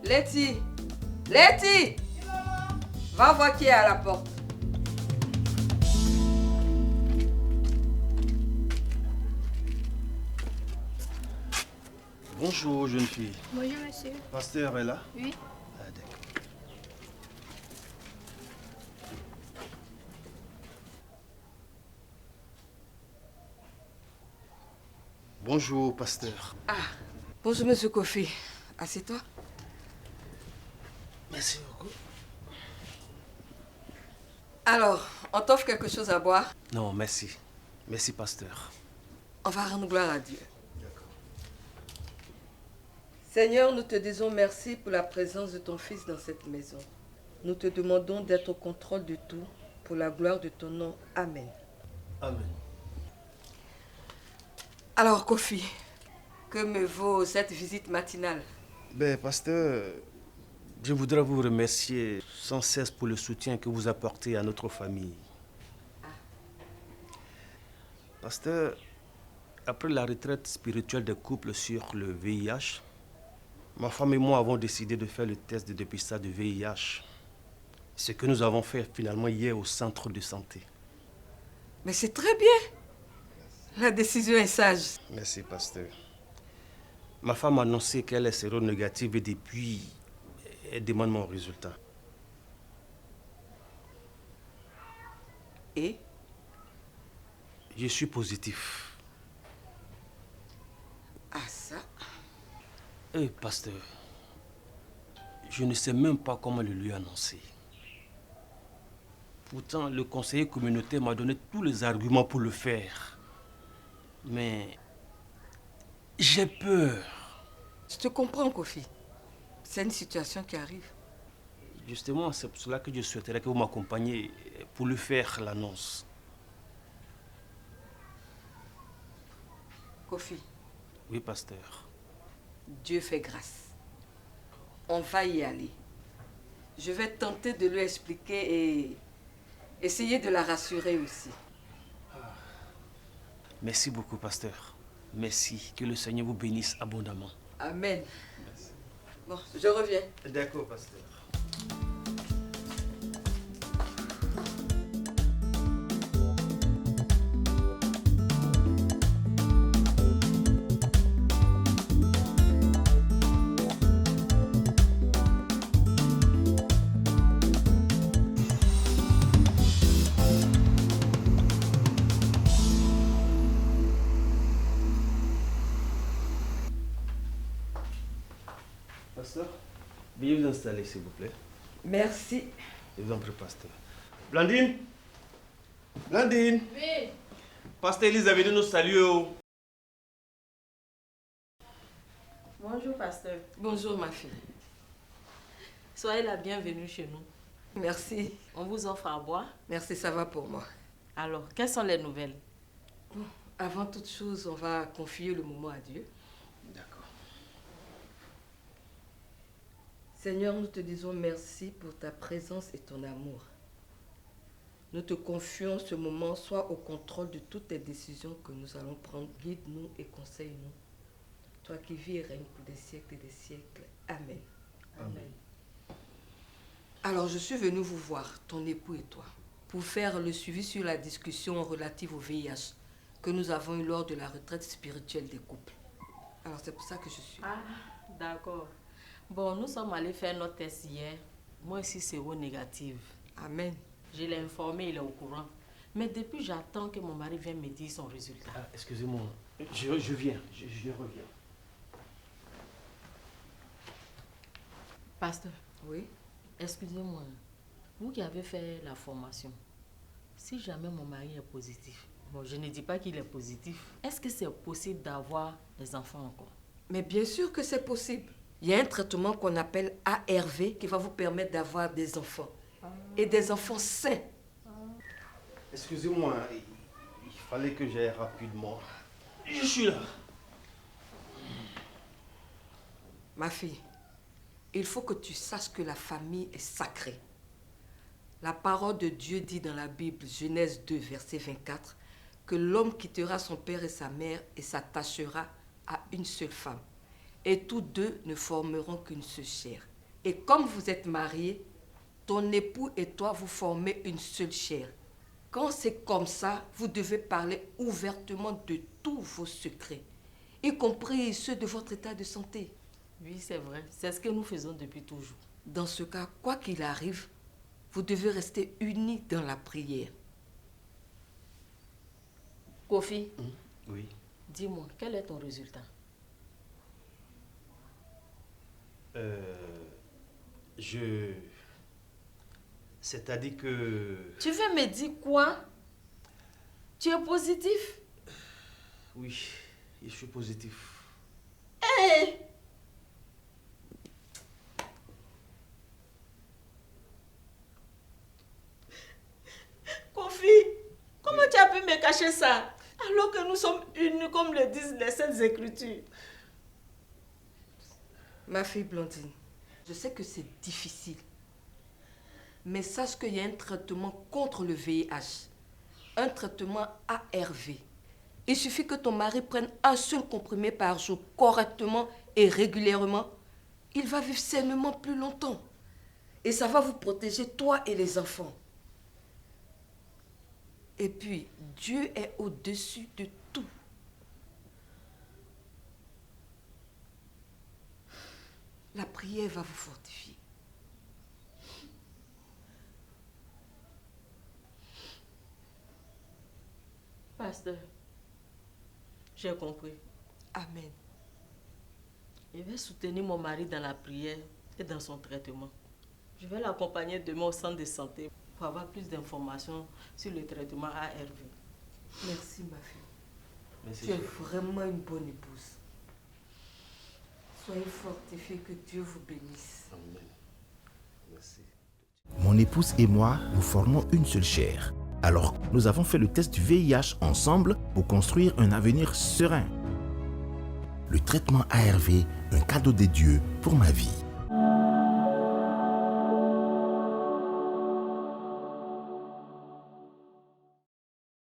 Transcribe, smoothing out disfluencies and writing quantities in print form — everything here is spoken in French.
Letty! Letty! Va voir qui est à la porte. Bonjour, jeune fille. Bonjour, monsieur. Pasteur est là? Oui. Ah, d'accord. Bonjour, pasteur. Ah, bonjour, monsieur Kofi. Assieds-toi. Merci beaucoup. Alors, on t'offre quelque chose à boire? Non, merci. Merci, pasteur. On va rendre gloire à Dieu. Seigneur, nous te disons merci pour la présence de ton Fils dans cette maison. Nous te demandons d'être au contrôle de tout pour la gloire de ton nom. Amen. Amen. Alors, Kofi, que me vaut cette visite matinale? Ben, pasteur, je voudrais vous remercier sans cesse pour le soutien que vous apportez à notre famille. Pasteur, après la retraite spirituelle des couples sur le VIH, ma femme et moi avons décidé de faire le test de dépistage de VIH. Ce que nous avons fait finalement hier au centre de santé. Mais c'est très bien. La décision est sage. Merci, pasteur. Ma femme a annoncé qu'elle est séronégative et depuis, elle demande mon résultat. Et? Je suis positif. Ah, ça? Eh, pasteur, je ne sais même pas comment le lui annoncer. Pourtant, le conseiller communautaire m'a donné tous les arguments pour le faire. Mais j'ai peur. Je te comprends, Kofi. C'est une situation qui arrive. Justement, c'est pour cela que je souhaiterais que vous m'accompagniez pour lui faire l'annonce. Kofi, Oui, pasteur. Dieu fait grâce. On va y aller. Je vais tenter de lui expliquer et essayer de la rassurer aussi. Merci beaucoup, pasteur. Merci. Que le Seigneur vous bénisse abondamment. Amen. Merci. Bon, je reviens. D'accord, pasteur. Pasteur, veuillez vous installer, s'il vous plaît. Merci. Je vous en prie, pasteur. Blandine? Blandine? Oui. Pasteur Elisabeth nous salue. Bonjour, pasteur. Bonjour, ma fille. Soyez la bienvenue chez nous. Merci. On vous offre à boire. Merci, ça va pour moi. Alors, quelles sont les nouvelles? Bon, avant toute chose, on va confier le moment à Dieu. D'accord. Seigneur, nous te disons merci pour ta présence et ton amour. Nous te confions ce moment, sois au contrôle de toutes les décisions que nous allons prendre. Guide-nous et conseille-nous. Toi qui vis et règnes pour des siècles et des siècles. Amen. Amen. Alors, je suis venue vous voir, ton époux et toi, pour faire le suivi sur la discussion relative au VIH que nous avons eue lors de la retraite spirituelle des couples. Alors, c'est pour ça que je suis. Ah, d'accord. Bon, nous sommes allés faire notre test hier. Moi aussi, séronégative. Amen. Je l'ai informé, il est au courant. Mais depuis, j'attends que mon mari vienne me dire son résultat. Ah, excusez-moi, je viens, je reviens. Pasteur, Oui? excusez-moi. Vous qui avez fait la formation, si jamais mon mari est positif, bon, je ne dis pas qu'il est positif, est-ce que c'est possible d'avoir des enfants encore? Mais bien sûr que c'est possible. Il y a un traitement qu'on appelle ARV qui va vous permettre d'avoir des enfants. Et des enfants sains. Excusez-moi, il fallait que j'aille rapidement. Je suis là. Ma fille, il faut que tu saches que la famille est sacrée. La parole de Dieu dit dans la Bible, Genèse 2, verset 24, que l'homme quittera son père et sa mère et s'attachera à une seule femme. Et tous deux ne formeront qu'une seule chair. Et comme vous êtes mariés, ton époux et toi, vous formez une seule chair. Quand c'est comme ça, vous devez parler ouvertement de tous vos secrets, y compris ceux de votre état de santé. Oui, c'est vrai. C'est ce que nous faisons depuis toujours. Dans ce cas, quoi qu'il arrive, vous devez rester unis dans la prière. Kofi, Oui. dis-moi, quel est ton résultat? C'est-à-dire que... Tu veux me dire quoi? Tu es positif? Oui, je suis positif. Hé! Kofi, comment tu as pu me cacher ça? Alors que nous sommes unis comme le disent les Saintes Écritures. Ma fille Blandine, je sais que c'est difficile, mais sache qu'il y a un traitement contre le VIH, un traitement ARV. Il suffit que ton mari prenne un seul comprimé par jour correctement et régulièrement. Il va vivre sainement plus longtemps. Et ça va vous protéger, toi et les enfants. Et puis, Dieu est au-dessus de tout. La prière va vous fortifier. Pasteur, j'ai compris. Amen. Je vais soutenir mon mari dans la prière et dans son traitement. Je vais l'accompagner demain au centre de santé pour avoir plus d'informations sur le traitement ARV. Merci, ma fille. Merci. Tu es vraiment une bonne épouse. Soyez fortifiés, que Dieu vous bénisse. Amen. Merci. Mon épouse et moi, nous formons une seule chair. Alors, nous avons fait le test du VIH ensemble pour construire un avenir serein. Le traitement ARV, un cadeau de Dieu pour ma vie.